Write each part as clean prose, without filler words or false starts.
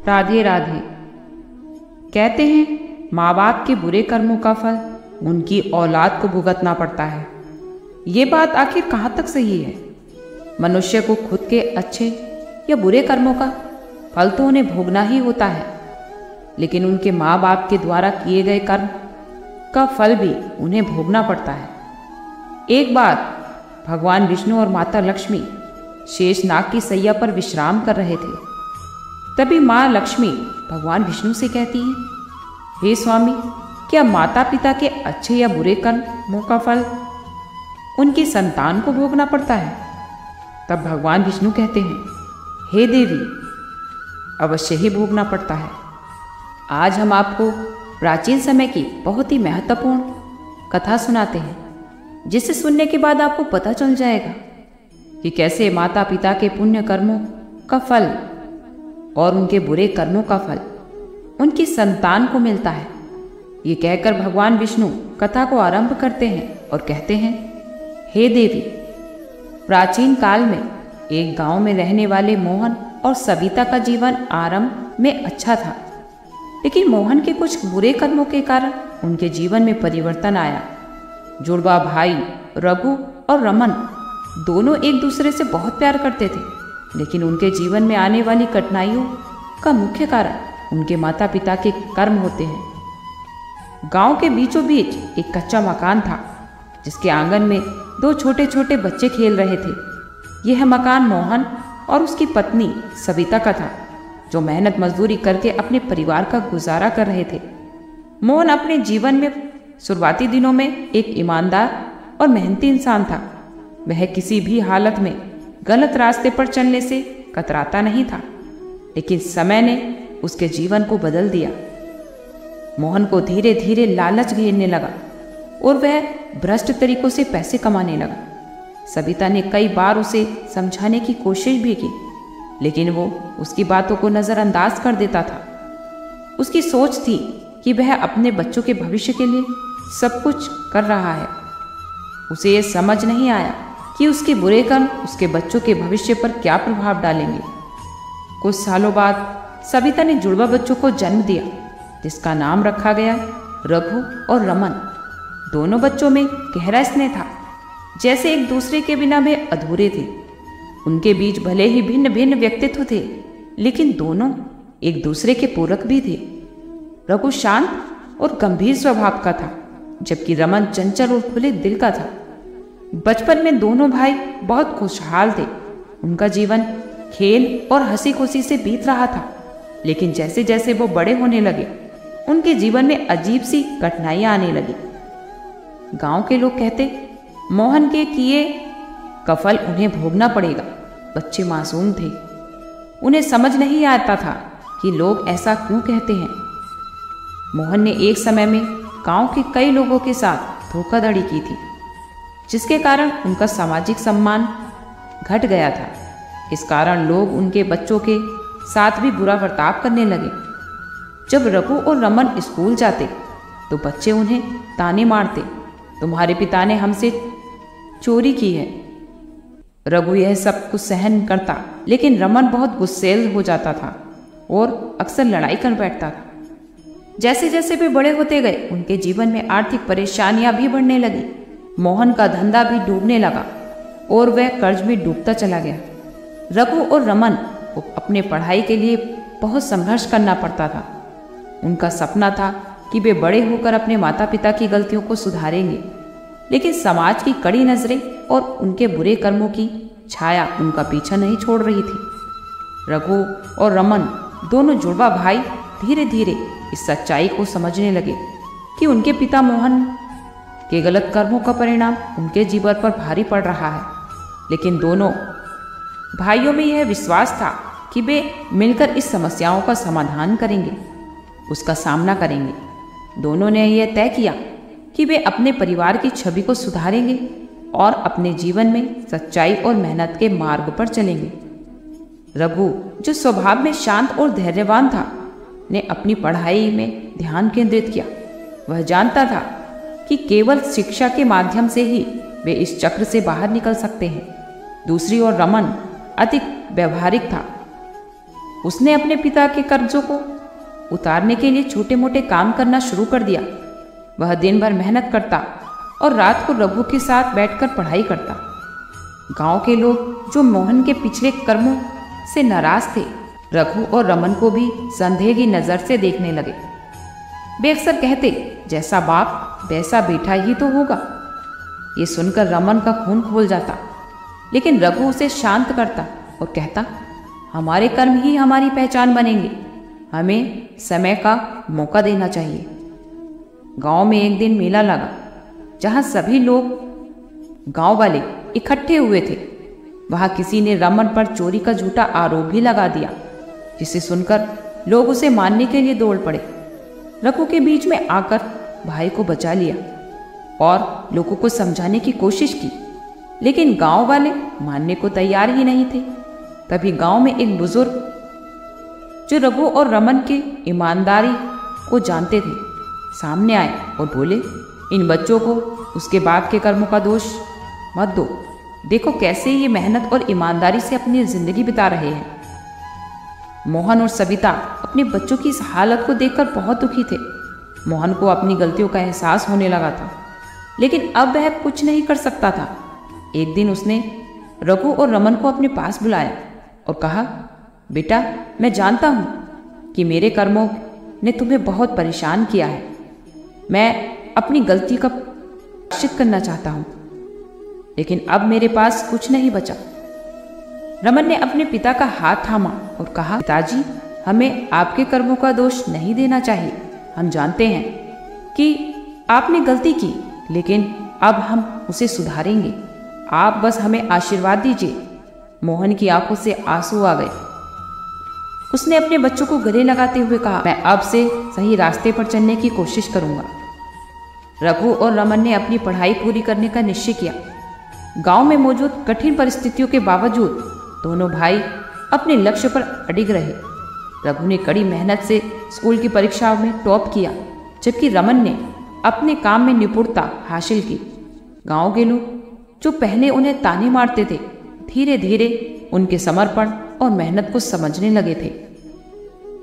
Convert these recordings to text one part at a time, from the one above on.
राधे राधे। कहते हैं माँ बाप के बुरे कर्मों का फल उनकी औलाद को भुगतना पड़ता है। ये बात आखिर कहाँ तक सही है? मनुष्य को खुद के अच्छे या बुरे कर्मों का फल तो उन्हें भोगना ही होता है, लेकिन उनके माँ बाप के द्वारा किए गए कर्म का फल भी उन्हें भोगना पड़ता है। एक बार भगवान विष्णु और माता लक्ष्मी शेषनाग की सैया पर विश्राम कर रहे थे। तभी माँ लक्ष्मी भगवान विष्णु से कहती है, हे स्वामी, क्या माता पिता के अच्छे या बुरे कर्मों का फल उनकी संतान को भोगना पड़ता है? तब भगवान विष्णु कहते हैं, हे देवी, अवश्य ही भोगना पड़ता है। आज हम आपको प्राचीन समय की बहुत ही महत्वपूर्ण कथा सुनाते हैं, जिसे सुनने के बाद आपको पता चल जाएगा कि कैसे माता पिता के पुण्य कर्मों का फल और उनके बुरे कर्मों का फल उनकी संतान को मिलता है। ये कहकर भगवान विष्णु कथा को आरंभ करते हैं और कहते हैं, हे देवी, प्राचीन काल में एक गांव में रहने वाले मोहन और सविता का जीवन आरंभ में अच्छा था, लेकिन मोहन के कुछ बुरे कर्मों के कारण उनके जीवन में परिवर्तन आया। जुड़वा भाई रघु और रमन दोनों एक दूसरे से बहुत प्यार करते थे, लेकिन उनके जीवन में आने वाली कठिनाइयों का मुख्य कारण उनके माता पिता के कर्म होते हैं। गांव के बीचों बीच एक कच्चा मकान था, जिसके आंगन में दो छोटे छोटे बच्चे खेल रहे थे। यह मकान मोहन और उसकी पत्नी सविता का था, जो मेहनत मजदूरी करके अपने परिवार का गुजारा कर रहे थे। मोहन अपने जीवन में शुरुआती दिनों में एक ईमानदार और मेहनती इंसान था। वह किसी भी हालत में गलत रास्ते पर चलने से कतराता नहीं था, लेकिन समय ने उसके जीवन को बदल दिया। मोहन को धीरे धीरे लालच घेरने लगा और वह भ्रष्ट तरीकों से पैसे कमाने लगा। सविता ने कई बार उसे समझाने की कोशिश भी की, लेकिन वो उसकी बातों को नज़रअंदाज कर देता था। उसकी सोच थी कि वह अपने बच्चों के भविष्य के लिए सब कुछ कर रहा है। उसे ये समझ नहीं आया कि उसके बुरे कर्म उसके बच्चों के भविष्य पर क्या प्रभाव डालेंगे। कुछ सालों बाद सविता ने जुड़वा बच्चों को जन्म दिया, जिसका नाम रखा गया रघु और रमन। दोनों बच्चों में गहरा स्नेह था, जैसे एक दूसरे के बिना वे अधूरे थे। उनके बीच भले ही भिन्न भिन्न व्यक्तित्व थे, लेकिन दोनों एक दूसरे के पूरक भी थे। रघु शांत और गंभीर स्वभाव का था, जबकि रमन चंचल और खुले दिल का था। बचपन में दोनों भाई बहुत खुशहाल थे। उनका जीवन खेल और हंसी खुशी से बीत रहा था, लेकिन जैसे जैसे वो बड़े होने लगे, उनके जीवन में अजीब सी कठिनाइयां आने लगी। गांव के लोग कहते, मोहन के किए का फल उन्हें भोगना पड़ेगा। बच्चे मासूम थे, उन्हें समझ नहीं आता था कि लोग ऐसा क्यों कहते हैं। मोहन ने एक समय में गांव के कई लोगों के साथ धोखाधड़ी की थी, जिसके कारण उनका सामाजिक सम्मान घट गया था। इस कारण लोग उनके बच्चों के साथ भी बुरा बर्ताव करने लगे। जब रघु और रमन स्कूल जाते तो बच्चे उन्हें ताने मारते, तुम्हारे पिता ने हमसे चोरी की है। रघु यह सब कुछ सहन करता, लेकिन रमन बहुत गुस्सैल हो जाता था और अक्सर लड़ाई कर बैठता था। जैसे जैसे वे बड़े होते गए, उनके जीवन में आर्थिक परेशानियां भी बढ़ने लगी। मोहन का धंधा भी डूबने लगा और वह कर्ज में डूबता चला गया। रघु और रमन को अपने पढ़ाई के लिए बहुत संघर्ष करना पड़ता था। उनका सपना था कि वे बड़े होकर अपने माता पिता की गलतियों को सुधारेंगे, लेकिन समाज की कड़ी नजरें और उनके बुरे कर्मों की छाया उनका पीछा नहीं छोड़ रही थी। रघु और रमन दोनों जुड़वा भाई धीरे धीरे इस सच्चाई को समझने लगे कि उनके पिता मोहन के गलत कर्मों का परिणाम उनके जीवन पर भारी पड़ रहा है। लेकिन दोनों भाइयों में यह विश्वास था कि वे मिलकर इस समस्याओं का समाधान करेंगे, उसका सामना करेंगे। दोनों ने यह तय किया कि वे अपने परिवार की छवि को सुधारेंगे और अपने जीवन में सच्चाई और मेहनत के मार्ग पर चलेंगे। रघु, जो स्वभाव में शांत और धैर्यवान था, ने अपनी पढ़ाई में ध्यान केंद्रित किया। वह जानता था कि केवल शिक्षा के माध्यम से ही वे इस चक्र से बाहर निकल सकते हैं। दूसरी ओर रमन अधिक व्यवहारिक था। उसने अपने पिता के कर्जों को उतारने के लिए छोटे मोटे काम करना शुरू कर दिया। वह दिन भर मेहनत करता और रात को रघु के साथ बैठकर पढ़ाई करता। गांव के लोग जो मोहन के पिछले कर्मों से नाराज थे, रघु और रमन को भी संदेह की नजर से देखने लगे। वे अक्सर कहते, जैसा बाप वैसा बेटा ही तो होगा। ये सुनकर रमन का खून खोल जाता, लेकिन रघु उसे शांत करता और कहता, हमारे कर्म ही हमारी पहचान बनेंगे, हमें समय का मौका देना चाहिए। गांव में एक दिन मेला लगा, जहां सभी लोग गांव वाले इकट्ठे हुए थे। वहां किसी ने रमन पर चोरी का झूठा आरोप भी लगा दिया, जिसे सुनकर लोग उसे मारने के लिए दौड़ पड़े। रघु के बीच में आकर भाई को बचा लिया और लोगों को समझाने की कोशिश की, लेकिन गांव वाले मानने को तैयार ही नहीं थे। तभी गांव में एक बुजुर्ग जो रघु और रमन की ईमानदारी को जानते थे, सामने आए और बोले, इन बच्चों को उसके बाप के कर्मों का दोष मत दो। देखो कैसे ये मेहनत और ईमानदारी से अपनी जिंदगी बिता रहे हैं। मोहन और सविता अपने बच्चों की इस हालत को देखकर बहुत दुखी थे। मोहन को अपनी गलतियों का एहसास होने लगा था, लेकिन अब वह कुछ नहीं कर सकता था। एक दिन उसने रघु और रमन को अपने पास बुलाया और कहा, बेटा, मैं जानता हूं कि मेरे कर्मों ने तुम्हें बहुत परेशान किया है। मैं अपनी गलती का प्रायश्चित करना चाहता हूं, लेकिन अब मेरे पास कुछ नहीं बचा। रमन ने अपने पिता का हाथ थामा और कहा, पिताजी, हमें आपके कर्मों का दोष नहीं देना चाहिए। हम जानते हैं कि आपने गलती की, लेकिन अब हम उसे सुधारेंगे। आप बस हमें आशीर्वाद दीजिए। मोहन की आंखों से आंसू आ गए। उसने अपने बच्चों को गले लगाते हुए कहा, मैं अब से सही रास्ते पर चलने की कोशिश करूंगा। रघु और रमन ने अपनी पढ़ाई पूरी करने का निश्चय किया। गांव में मौजूद कठिन परिस्थितियों के बावजूद दोनों भाई अपने लक्ष्य पर अडिग रहे। रघु ने कड़ी मेहनत से स्कूल की परीक्षाओं में टॉप किया, जबकि रमन ने अपने काम में निपुणता हासिल की। गांव के लोग जो पहले उन्हें ताने मारते थे, धीरे धीरे उनके समर्पण और मेहनत को समझने लगे थे।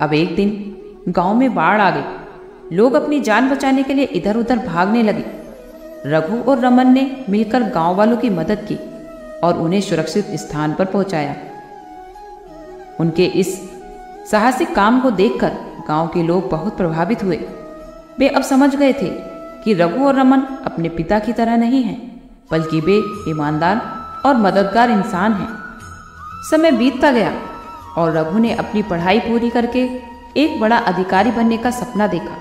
अब एक दिन गांव में बाढ़ आ गई। लोग अपनी जान बचाने के लिए इधर उधर भागने लगे। रघु और रमन ने मिलकर गांव वालों की मदद की और उन्हें सुरक्षित स्थान पर पहुंचाया। उनके इस साहसिक काम को देखकर गांव के लोग बहुत प्रभावित हुए। वे अब समझ गए थे कि रघु और रमन अपने पिता की तरह नहीं हैं, बल्कि वे ईमानदार और मददगार इंसान हैं। समय बीतता गया और रघु ने अपनी पढ़ाई पूरी करके एक बड़ा अधिकारी बनने का सपना देखा।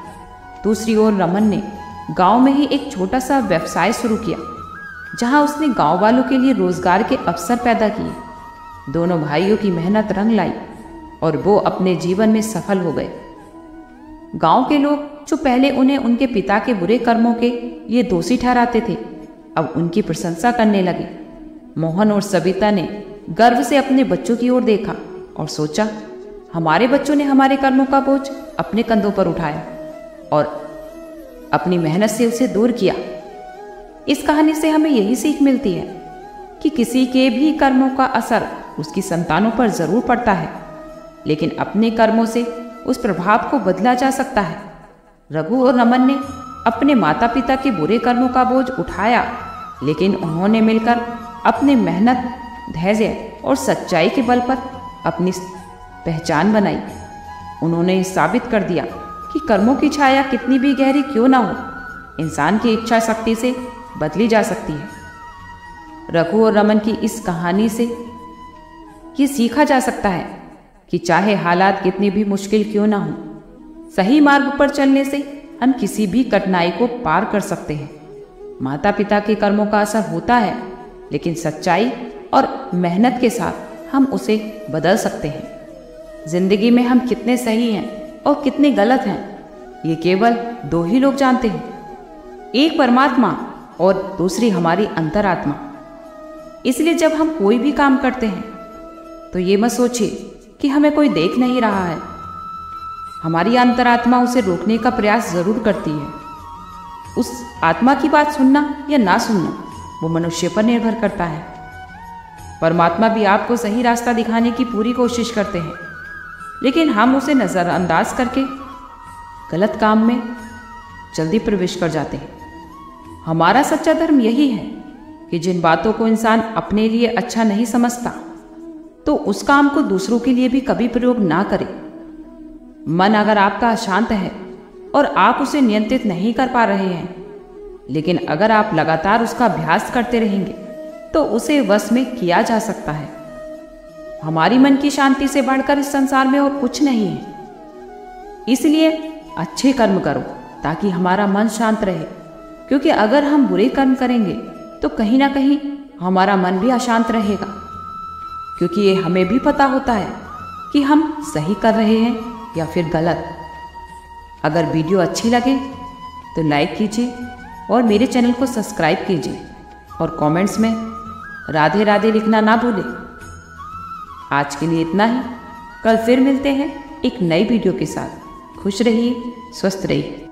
दूसरी ओर रमन ने गांव में ही एक छोटा सा व्यवसाय शुरू किया, जहां उसने गांव वालों के लिए रोजगार के अवसर पैदा किए। दोनों भाइयों की मेहनत रंग लाई और वो अपने जीवन में सफल हो गए। गांव के लोग जो पहले उन्हें उनके पिता के बुरे कर्मों के लिए दोषी ठहराते थे, अब उनकी प्रशंसा करने लगे। मोहन और सविता ने गर्व से अपने बच्चों की ओर देखा और सोचा, हमारे बच्चों ने हमारे कर्मों का बोझ अपने कंधों पर उठाया और अपनी मेहनत से उसे दूर किया। इस कहानी से हमें यही सीख मिलती है कि किसी के भी कर्मों का असर उसकी संतानों पर जरूर पड़ता है, लेकिन अपने कर्मों से उस प्रभाव को बदला जा सकता है। रघु और रमन ने अपने माता पिता के बुरे कर्मों का बोझ उठाया, लेकिन उन्होंने मिलकर अपनी मेहनत, धैर्य और सच्चाई के बल पर अपनी पहचान बनाई। उन्होंने साबित कर दिया कि कर्मों की छाया कितनी भी गहरी क्यों ना हो, इंसान की इच्छा शक्ति से बदली जा सकती है। रघु और रमन की इस कहानी से ये सीखा जा सकता है कि चाहे हालात कितनी भी मुश्किल क्यों ना हो, सही मार्ग पर चलने से हम किसी भी कठिनाई को पार कर सकते हैं। माता पिता के कर्मों का असर होता है, लेकिन सच्चाई और मेहनत के साथ हम उसे बदल सकते हैं। जिंदगी में हम कितने सही हैं और कितने गलत हैं, ये केवल दो ही लोग जानते हैं, एक परमात्मा और दूसरी हमारी अंतरात्मा। इसलिए जब हम कोई भी काम करते हैं तो ये मत सोचिए कि हमें कोई देख नहीं रहा है। हमारी अंतरात्मा उसे रोकने का प्रयास जरूर करती है। उस आत्मा की बात सुनना या ना सुनना वो मनुष्य पर निर्भर करता है। परमात्मा भी आपको सही रास्ता दिखाने की पूरी कोशिश करते हैं, लेकिन हम उसे नज़रअंदाज करके गलत काम में जल्दी प्रवेश कर जाते हैं। हमारा सच्चा धर्म यही है कि जिन बातों को इंसान अपने लिए अच्छा नहीं समझता तो उस काम को दूसरों के लिए भी कभी प्रयोग ना करे। मन अगर आपका अशांत है और आप उसे नियंत्रित नहीं कर पा रहे हैं, लेकिन अगर आप लगातार उसका अभ्यास करते रहेंगे तो उसे वश में किया जा सकता है। हमारी मन की शांति से बढ़कर इस संसार में और कुछ नहीं है। इसलिए अच्छे कर्म करो ताकि हमारा मन शांत रहे, क्योंकि अगर हम बुरे कर्म करेंगे तो कहीं ना कहीं हमारा मन भी अशांत रहेगा, क्योंकि ये हमें भी पता होता है कि हम सही कर रहे हैं या फिर गलत। अगर वीडियो अच्छी लगे तो लाइक कीजिए और मेरे चैनल को सब्सक्राइब कीजिए और कमेंट्स में राधे राधे लिखना ना भूलें। आज के लिए इतना ही। कल फिर मिलते हैं एक नई वीडियो के साथ। खुश रहिए, स्वस्थ रहिए।